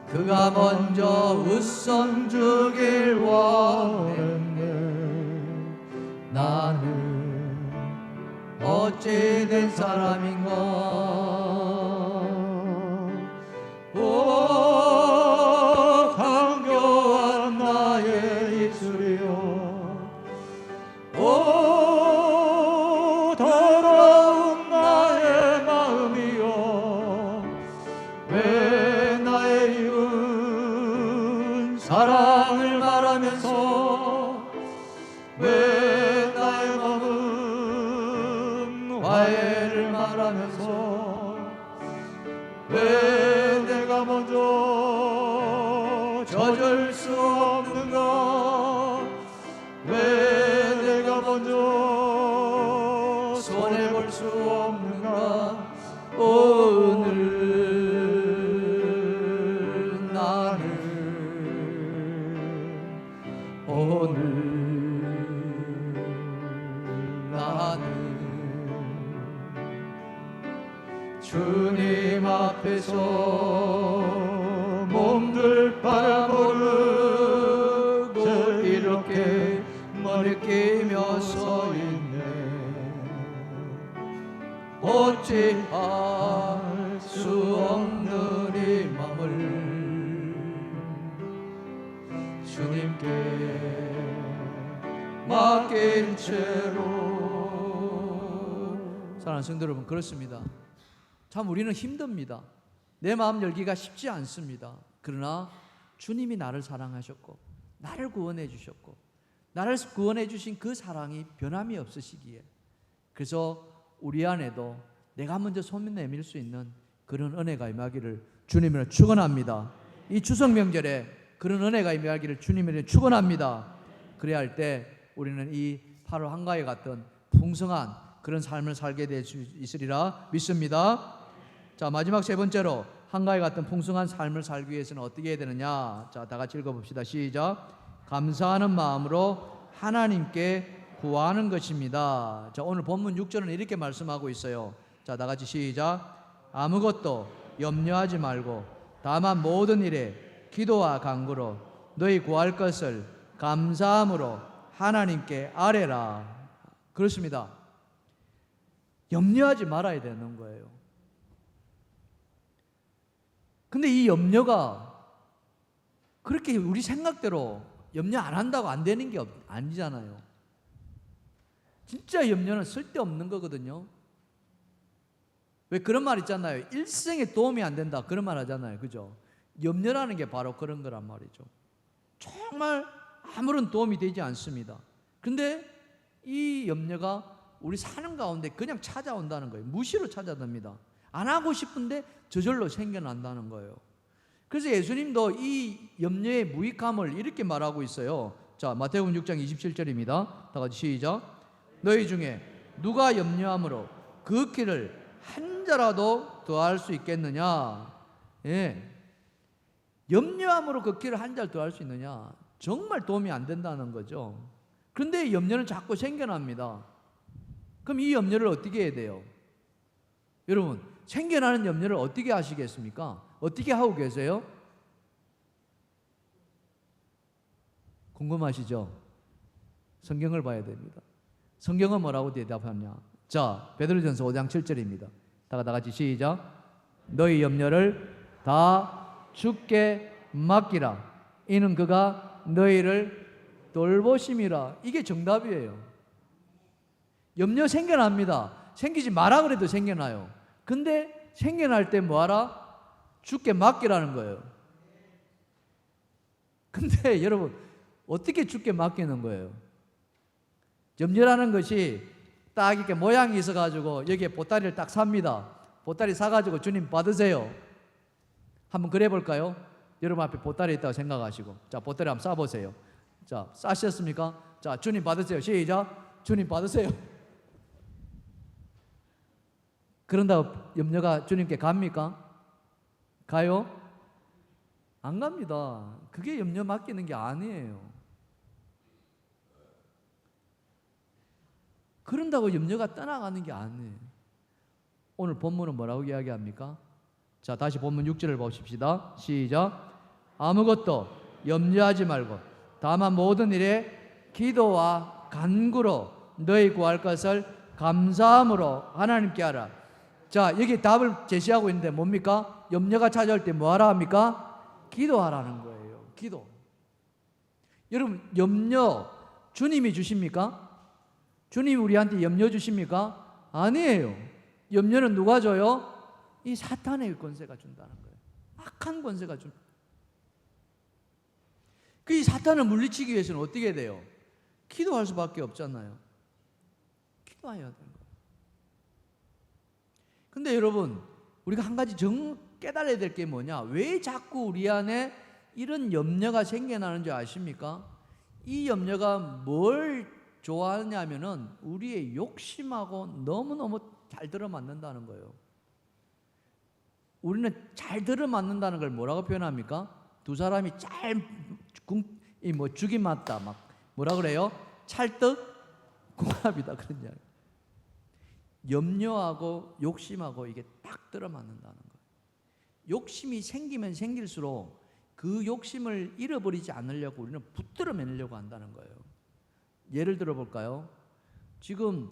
그가 먼저 웃음 주길 원했네. 나는 어찌 된 사람인가. 오, 강교한 나의 수 없는가. 오늘 나는 주님 앞에서 몸둘 바라보고 이렇게 느끼며 서 있네. 어찌할 수 없는 이 맘을 주님께 맡긴 채로. 사랑하는 성도 여러분, 그렇습니다. 참 우리는 힘듭니다. 내 마음 열기가 쉽지 않습니다. 그러나 주님이 나를 사랑하셨고 나를 구원해 주셨고 나를 구원해 주신 그 사랑이 변함이 없으시기에, 그래서 우리 안에도 내가 먼저 손 내밀 수 있는 그런 은혜가 임하기를 주님으로 축원합니다. 이 추석 명절에 그런 은혜가 임하기를 주님으로 축원합니다. 그래야 할 때 우리는 이 8월 한가위 같은 풍성한 그런 삶을 살게 될 수 있으리라 믿습니다. 자, 마지막 세 번째로 한가위 같은 풍성한 삶을 살기 위해서는 어떻게 해야 되느냐. 자, 다 같이 읽어봅시다. 시작. 감사하는 마음으로 하나님께 구하는 것입니다. 자, 오늘 본문 6절은 이렇게 말씀하고 있어요. 자, 다 같이 시작. 아무것도 염려하지 말고 다만 모든 일에 기도와 간구로 너희 구할 것을 감사함으로 하나님께 아뢰라. 그렇습니다. 염려하지 말아야 되는 거예요. 근데 이 염려가 그렇게 우리 생각대로 염려 안 한다고 안 되는 게 아니잖아요. 진짜 염려는 쓸데없는 거거든요. 왜 그런 말 있잖아요. 일생에 도움이 안 된다, 그런 말 하잖아요. 그죠? 염려라는 게 바로 그런 거란 말이죠. 정말 아무런 도움이 되지 않습니다. 근데 이 염려가 우리 사는 가운데 그냥 찾아온다는 거예요. 무시로 찾아듭니다. 안 하고 싶은데 저절로 생겨난다는 거예요. 그래서 예수님도 이 염려의 무익함을 이렇게 말하고 있어요. 자, 마태복음 6장 27절입니다. 다 같이 시작. 너희 중에 누가 염려함으로 그 길을 한 자라도 더할 수 있겠느냐. 예. 염려함으로 그 길을 한 자를 더할 수 있느냐. 정말 도움이 안 된다는 거죠. 그런데 염려는 자꾸 생겨납니다. 그럼 이 염려를 어떻게 해야 돼요? 여러분, 생겨나는 염려를 어떻게 하시겠습니까? 어떻게 하고 계세요? 궁금하시죠? 성경을 봐야 됩니다. 성경은 뭐라고 대답하냐? 자, 베드로전서 5장 7절입니다. 다 같이 시작. 너희 염려를 다 주께 맡기라. 이는 그가 너희를 돌보심이라. 이게 정답이에요. 염려 생겨납니다. 생기지 마라 그래도 생겨나요. 근데 생겨날 때 뭐하라? 주께 맡기라는 거예요. 근데 여러분, 어떻게 주께 맡기는 거예요? 염려라는 것이 딱 이렇게 모양이 있어가지고 여기에 보따리를 딱 삽니다. 보따리 사가지고 주님 받으세요. 한번 그래 볼까요? 여러분 앞에 보따리 있다고 생각하시고, 자, 보따리 한번 싸보세요. 자, 싸셨습니까? 자, 주님 받으세요. 시작. 주님 받으세요. 그런다고 염려가 주님께 갑니까? 가요? 안 갑니다. 그게 염려 맡기는 게 아니에요. 그런다고 염려가 떠나가는 게 아니에요. 오늘 본문은 뭐라고 이야기합니까? 자, 다시 본문 6절을 보십시다. 시작. 아무것도 염려하지 말고 다만 모든 일에 기도와 간구로 너희 구할 것을 감사함으로 하나님께 하라. 자, 여기 답을 제시하고 있는데 뭡니까? 염려가 찾아올 때 뭐 하라 합니까? 기도하라는 거예요. 기도. 여러분, 염려 주님이 주십니까? 주님이 우리한테 염려 주십니까? 아니에요. 염려는 누가 줘요? 이 사탄의 권세가 준다는 거예요. 악한 권세가 준. 그 이 사탄을 물리치기 위해서는 어떻게 돼요? 기도할 수밖에 없잖아요. 기도해야 되는 거예요. 근데 여러분, 우리가 한 가지 깨달아야 될 게 뭐냐? 왜 자꾸 우리 안에 이런 염려가 생겨나는 줄 아십니까? 이 염려가 뭘 좋아하냐면은 우리의 욕심하고 너무너무 잘 들어맞는다는 거예요. 우리는 잘 들어맞는다는 걸 뭐라고 표현합니까? 두 사람이 죽이 맞다, 막 뭐라 그래요? 찰떡궁합이다, 그런 이야기. 염려하고 욕심하고 이게 딱 들어맞는다는 거예요. 욕심이 생기면 생길수록 그 욕심을 잃어버리지 않으려고 우리는 붙들어매려고 한다는 거예요. 예를 들어 볼까요? 지금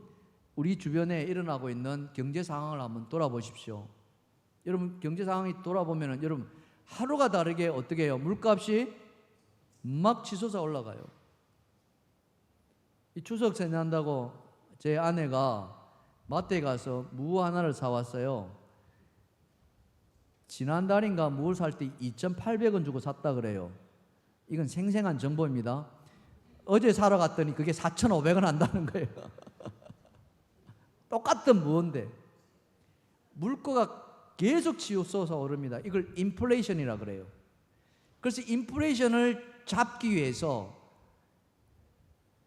우리 주변에 일어나고 있는 경제 상황을 한번 돌아보십시오. 여러분, 경제 상황이 돌아보면은 여러분 하루가 다르게 어떻게 해요? 물값이 막 치솟아 올라가요. 이 추석 지난다고 제 아내가 마트에 가서 무 하나를 사왔어요. 지난달인가 무를 살 때 2,800원 주고 샀다 그래요. 이건 생생한 정보입니다. 어제 사러 갔더니 그게 4,500원 한다는 거예요. 똑같은 무인데 물가가 계속 치솟아 오릅니다. 이걸 인플레이션이라 그래요. 그래서 인플레이션을 잡기 위해서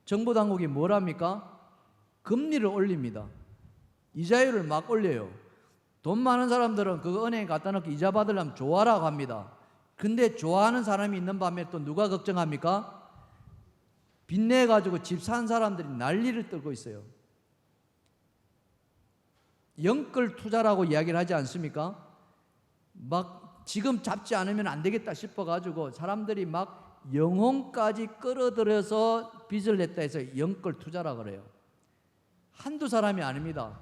정부 당국이 뭘 합니까? 금리를 올립니다. 이자율을 막 올려요. 돈 많은 사람들은 그 은행에 갖다 놓고 이자 받으려면 좋아라고 합니다. 근데 좋아하는 사람이 있는 반면에 또 누가 걱정합니까? 빚내 가지고 집 산 사람들이 난리를 떨고 있어요. 영끌 투자라고 이야기를 하지 않습니까? 막 지금 잡지 않으면 안 되겠다 싶어 가지고 사람들이 막 영혼까지 끌어들여서 빚을 냈다 해서 영끌 투자라 그래요. 한두 사람이 아닙니다.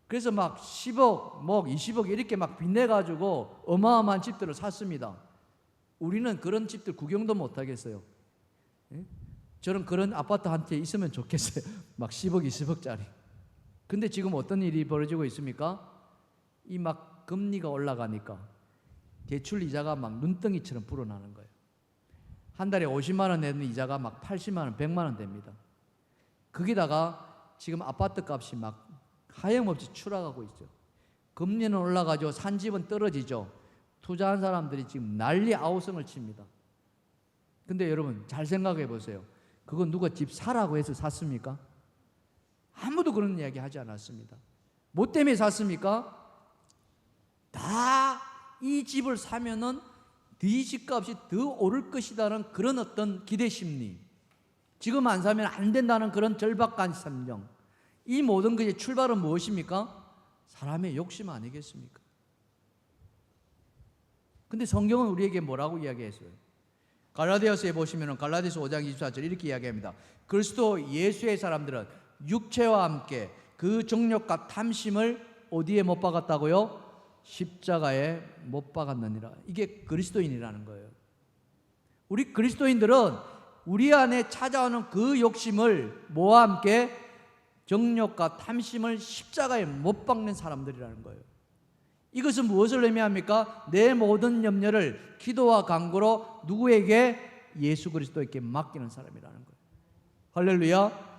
그래서 막 10억, 뭐 20억 이렇게 막 빚내 가지고 어마어마한 집들을 샀습니다. 우리는 그런 집들 구경도 못 하겠어요. 예? 저는 그런 아파트 한 채 있으면 좋겠어요. 막 10억, 20억짜리. 근데 지금 어떤 일이 벌어지고 있습니까? 이 막 금리가 올라가니까 대출 이자가 막 눈덩이처럼 불어나는 거예요. 한 달에 50만 원 내는 이자가 막 80만 원, 100만 원 됩니다. 거기다가 지금 아파트 값이 막 하염없이 추락하고 있죠. 금리는 올라가죠. 산 집은 떨어지죠. 투자한 사람들이 지금 난리 아우성을 칩니다. 근데 여러분 잘 생각해 보세요. 그건 누가 집 사라고 해서 샀습니까? 아무도 그런 이야기 하지 않았습니다. 뭐 때문에 샀습니까? 다 이 집을 사면은 네 집값이 더 오를 것이라는 그런 어떤 기대 심리, 지금 안 사면 안 된다는 그런 절박한 심정, 이 모든 것의 출발은 무엇입니까? 사람의 욕심 아니겠습니까? 근데 성경은 우리에게 뭐라고 이야기했어요? 갈라디아서에 보시면 갈라디아서 5장 24절 이렇게 이야기합니다. 그리스도 예수의 사람들은 육체와 함께 그 정욕과 탐심을 어디에 못 박았다고요? 십자가에 못 박았느니라. 이게 그리스도인이라는 거예요. 우리 그리스도인들은 우리 안에 찾아오는 그 욕심을 뭐와 함께? 정욕과 탐심을 십자가에 못 박는 사람들이라는 거예요. 이것은 무엇을 의미합니까? 내 모든 염려를 기도와 간구로 누구에게? 예수 그리스도에게 맡기는 사람이라는 거예요. 할렐루야.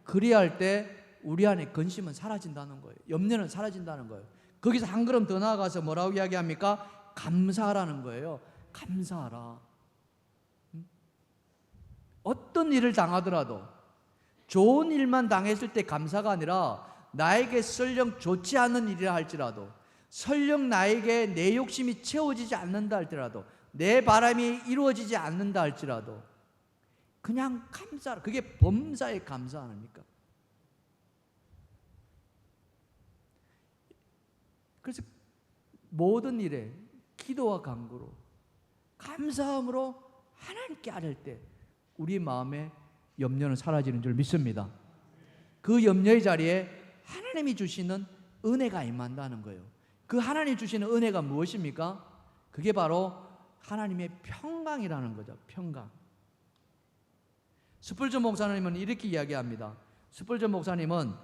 그리할 때 우리 안에 근심은 사라진다는 거예요. 염려는 사라진다는 거예요. 거기서 한 걸음 더 나아가서 뭐라고 이야기합니까? 감사하라는 거예요. 감사하라. 어떤 일을 당하더라도 좋은 일만 당했을 때 감사가 아니라 나에게 설령 좋지 않은 일이라 할지라도, 설령 나에게 내 욕심이 채워지지 않는다 할지라도, 내 바람이 이루어지지 않는다 할지라도 그냥 감사하라. 그게 범사의 감사 아닙니까? 그래서 모든 일에 기도와 간구로 감사함으로 하나님께 아뢰을 때 우리 마음에 염려는 사라지는 줄 믿습니다. 그 염려의 자리에 하나님이 주시는 은혜가 임한다는 거예요. 그 하나님이 주시는 은혜가 무엇입니까? 그게 바로 하나님의 평강이라는 거죠. 평강. 스펄전 목사님은 이렇게 이야기합니다. 스펄전 목사님은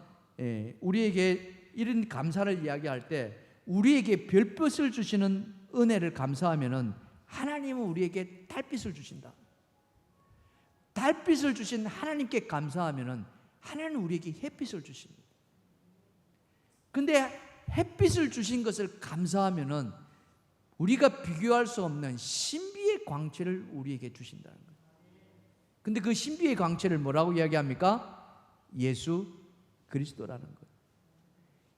우리에게 이런 감사를 이야기할 때 우리에게 별빛을 주시는 은혜를 감사하면은 하나님은 우리에게 달빛을 주신다. 달빛을 주신 하나님께 감사하면은 하나님은 우리에게 햇빛을 주십니다. 근데 햇빛을 주신 것을 감사하면은 우리가 비교할 수 없는 신비의 광채를 우리에게 주신다는 거예요. 근데 그 신비의 광채를 뭐라고 이야기합니까? 예수 그리스도라는 거예요.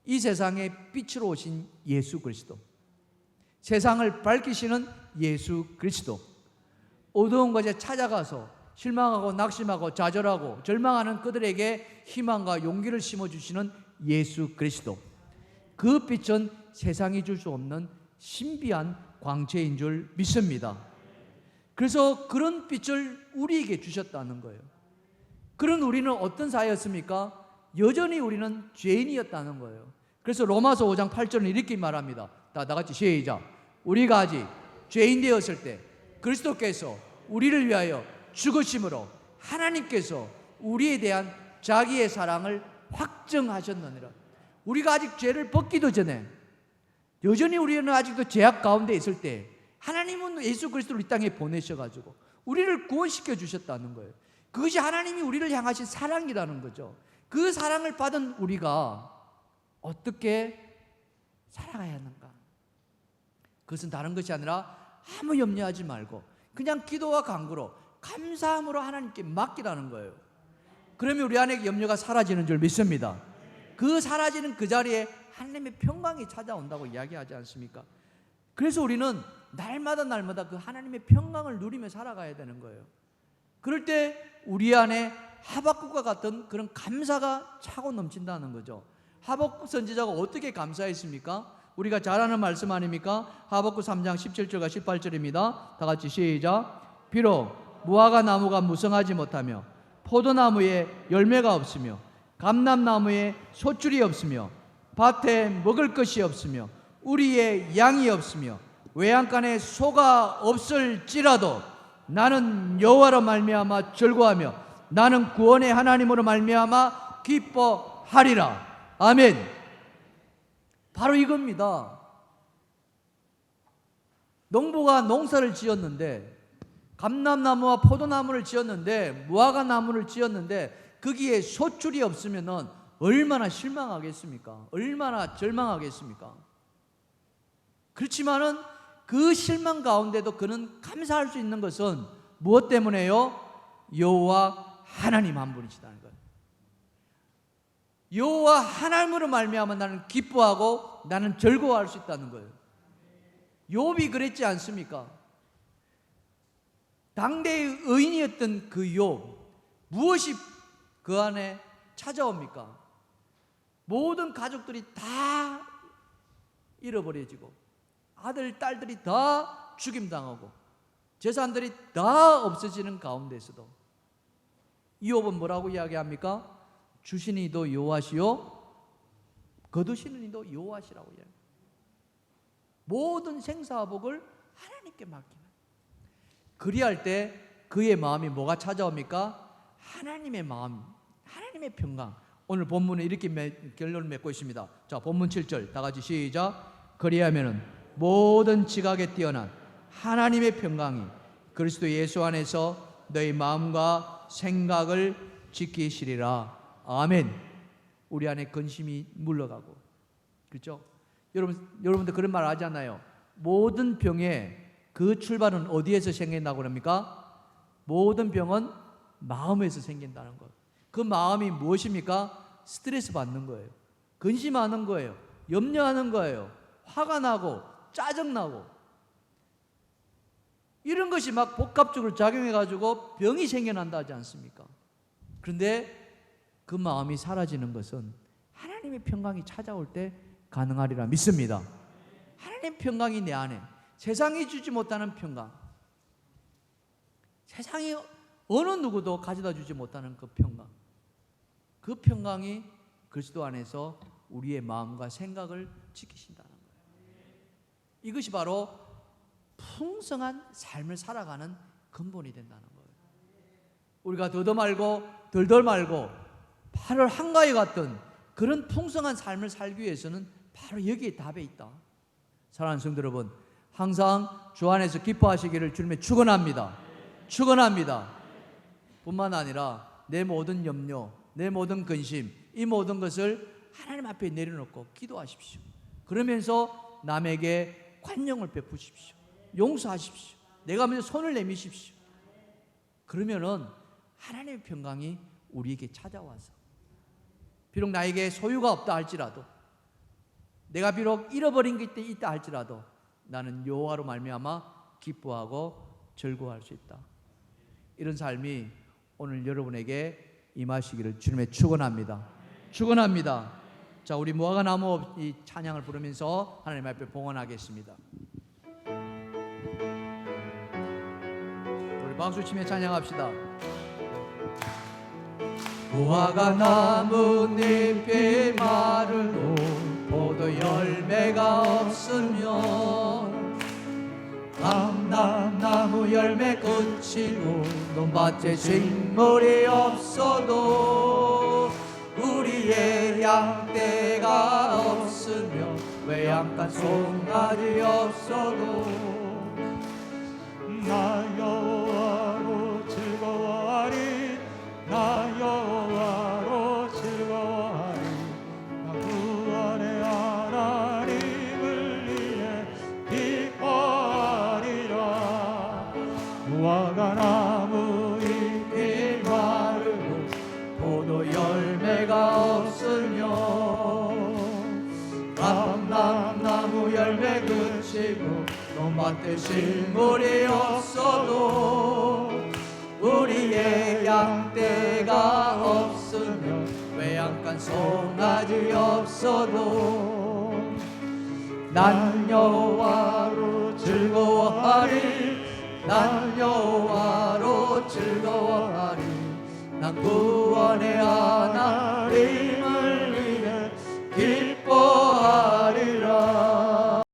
이 세상에 빛으로 오신 예수 그리스도, 세상을 밝히시는 예수 그리스도, 어두운 곳에 찾아가서 실망하고 낙심하고 좌절하고 절망하는 그들에게 희망과 용기를 심어주시는 예수 그리스도, 그 빛은 세상이 줄 수 없는 신비한 광채인 줄 믿습니다. 그래서 그런 빛을 우리에게 주셨다는 거예요. 그런 우리는 어떤 사회였습니까? 여전히 우리는 죄인이었다는 거예요. 그래서 로마서 5장 8절은 이렇게 말합니다. 다 같이 시작. 우리가 아직 죄인 되었을 때 그리스도께서 우리를 위하여 죽으심으로 하나님께서 우리에 대한 자기의 사랑을 확증하셨느니라. 우리가 아직 죄를 벗기도 전에, 여전히 우리는 아직도 죄악 가운데 있을 때 하나님은 예수 그리스도를 이 땅에 보내셔가지고 우리를 구원시켜 주셨다는 거예요. 그것이 하나님이 우리를 향하신 사랑이라는 거죠. 그 사랑을 받은 우리가 어떻게 살아가야 하는가? 그것은 다른 것이 아니라 아무 염려하지 말고 그냥 기도와 간구로 감사함으로 하나님께 맡기라는 거예요. 그러면 우리 안에 염려가 사라지는 줄 믿습니다. 그 사라지는 그 자리에 하나님의 평강이 찾아온다고 이야기하지 않습니까? 그래서 우리는 날마다 그 하나님의 평강을 누리며 살아가야 되는 거예요. 그럴 때 우리 안에 하박국과 같은 그런 감사가 차고 넘친다는 거죠. 하박국 선지자가 어떻게 감사했습니까? 우리가 잘 아는 말씀 아닙니까? 하박국 3장 17절과 18절입니다. 다 같이 시작. 비록 무화과 나무가 무성하지 못하며 포도나무에 열매가 없으며 감람나무에 소출이 없으며 밭에 먹을 것이 없으며 우리의 양이 없으며 외양간에 소가 없을지라도 나는 여호와로 말미암아 즐거워하며 나는 구원의 하나님으로 말미암아 기뻐하리라. 아멘. 바로 이겁니다. 농부가 농사를 지었는데, 감람나무와 포도나무를 지었는데, 무화과 나무를 지었는데 거기에 소출이 없으면 얼마나 실망하겠습니까? 얼마나 절망하겠습니까? 그렇지만은 그 실망 가운데도 그는 감사할 수 있는 것은 무엇 때문에요? 여호와 하나님 한 분이시다는 거예요. 여호와 하나님으로 말미암아 나는 기뻐하고 나는 즐거워할 수 있다는 거예요. 욥이 그랬지 않습니까? 당대의 의인이었던 그 욥, 무엇이 그 안에 찾아옵니까? 모든 가족들이 다 잃어버려지고 아들, 딸들이 다 죽임당하고 재산들이 다 없어지는 가운데서도 욥은 뭐라고 이야기합니까? 주시는 이도 여호와시요 거두시는 이도 여호와시라고 이야기합니다. 모든 생사복을 하나님께 맡기는. 그리할 때 그의 마음이 뭐가 찾아옵니까? 하나님의 마음, 하나님의 평강. 오늘 본문에 이렇게 결론을 맺고 있습니다. 자, 본문 7절 다 같이 시작. 그리하면은 모든 지각에 뛰어난 하나님의 평강이 그리스도 예수 안에서 너희 마음과 생각을 지키시리라. 아멘. 우리 안에 근심이 물러가고, 그렇죠? 여러분들 그런 말 하잖아요. 모든 병의 그 출발은 어디에서 생긴다고 합니까? 모든 병은 마음에서 생긴다는 것. 그 마음이 무엇입니까? 스트레스 받는 거예요. 근심하는 거예요. 염려하는 거예요. 화가 나고 짜증나고 이런 것이 막 복합적으로 작용해가지고 병이 생겨난다 하지 않습니까? 그런데 그 마음이 사라지는 것은 하나님의 평강이 찾아올 때 가능하리라 믿습니다. 하나님의 평강이 내 안에, 세상이 주지 못하는 평강, 세상이 어느 누구도 가져다 주지 못하는 그 평강, 그 평강이 그리스도 안에서 우리의 마음과 생각을 지키신다는 거예요. 이것이 바로 풍성한 삶을 살아가는 근본이 된다는 거예요. 우리가 더더 말고 덜덜 말고 8월 한가위 같은 그런 풍성한 삶을 살기 위해서는 바로 여기에 답에 있다. 사랑하는 성도 여러분, 항상 주 안에서 기뻐하시기를 주님의 축원합니다. 축원합니다. 뿐만 아니라 내 모든 염려, 내 모든 근심, 이 모든 것을 하나님 앞에 내려놓고 기도하십시오. 그러면서 남에게 관용을 베푸십시오. 용서하십시오. 내가 먼저 손을 내미십시오. 그러면은 하나님의 평강이 우리에게 찾아와서 비록 나에게 소유가 없다 할지라도 내가 비록 잃어버린 게 있다 할지라도 나는 여호와로 말미암아 기뻐하고 즐거워할 수 있다. 이런 삶이 오늘 여러분에게 임하시기를 주님의 축원합니다. 축원합니다. 자, 우리 무화과 나무 이 찬양을 부르면서 하나님 앞에 봉헌하겠습니다. 우리 박수 치며 찬양합시다. 무화과 나뭇잎이 마르고 포도 열매가 없으면 감람나무 열매 그치고 논밭에 식물이 없어도 우리의 양떼가 없으며 외양간 송아지 없어도 나 여호와로 즐거워하리 나 여호와로 즐거워하리 나 구원의 하나님을 위해 기뻐하리라. 무화과 나무 잎이 마르고 포도 열매가 없으며 감람나무 열매 그치고 논밭에 식물이 없어도 우리의 양떼가 없으며 외양간 송아지 없어도 난 여호와로 즐거워하리 난 여호와로 즐거워하리 난 구원의 하나님